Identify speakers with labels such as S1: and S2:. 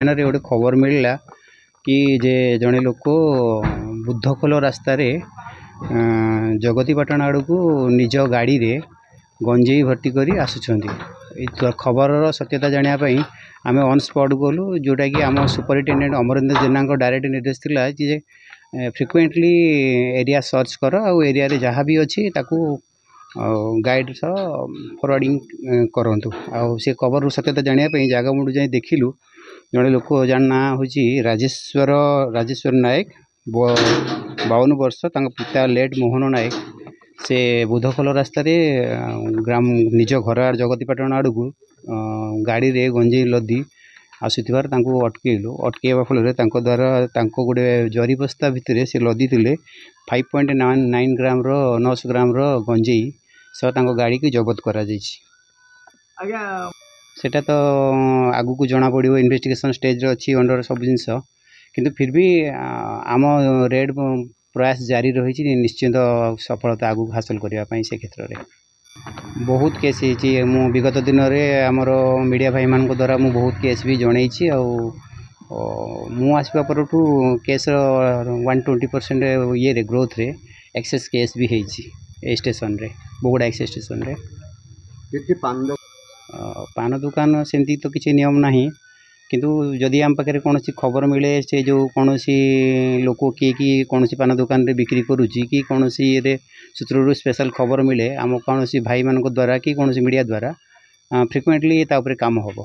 S1: रे गोटे खबर मिलला कि जे जड़े लोक बुद्धखोल रास्तार जगतीपाटण आड़ को निज गाड़ी रे गंजेई भर्ती कर आसुँच। खबर सत्यता जानापी आम ऑन स्पॉट गलु जोटा कि आम सुपरिटेडेंट अमरेंद्र जेना डायरेक्ट निर्देश थिला जे फ्रिक्वेंटली एरिया सर्च कर आउ एरिया रे जहाँ भी अच्छी गाइड सह फरवर्डिंग करूँ। आउ से खबर सत्यता जानापी जगह मुझे जाए देखिलु जड़े लोक जान ना हूँ राजेश्वर नायक 52 वर्ष पिता लेट मोहन नायक से बुद्धखोल रास्तार ग्राम निज घर जगतीपाटण आड़ को गाड़ी रे गंजेई लदी आसुथिबार अटकेलु। अटकेवा फल द्वारा गोटे जरी बस्ता भितर से लदी थे 5.9 ग्राम 900 ग्राम गंजेई सह गाड़ी की जबत करा सेटा तो आगु को जना पड़ो इन्वेस्टिगेशन स्टेज अच्छी अंडर सब जिनस किंतु फिर भी आम रेड प्रयास जारी रही निश्चित सफलता आगु हासिल करने से क्षेत्र में बहुत केस मु विगत दिन में आमर मीडिया भाई मान द्वारा मु बहुत केस भी जनई मु आसवा पर केस 120% ये ग्रोथ रे एक्सेस केस भी होती स्टेशन रे बोगड़ा एक्सेस स्टेशन रे। पान दुकान सेमती तो किसी नियम ना किंतु जदि आम पाखे कौन खबर मिले से जो कौन लोक किए कौन पान दुकान रे बिक्री करुच्ची कि कौन सूत्रु स्पेशल खबर मिले आम कौन भाई मान द्वारा कि कौन मीडिया द्वारा फ्रिक्वेंटली काम हम।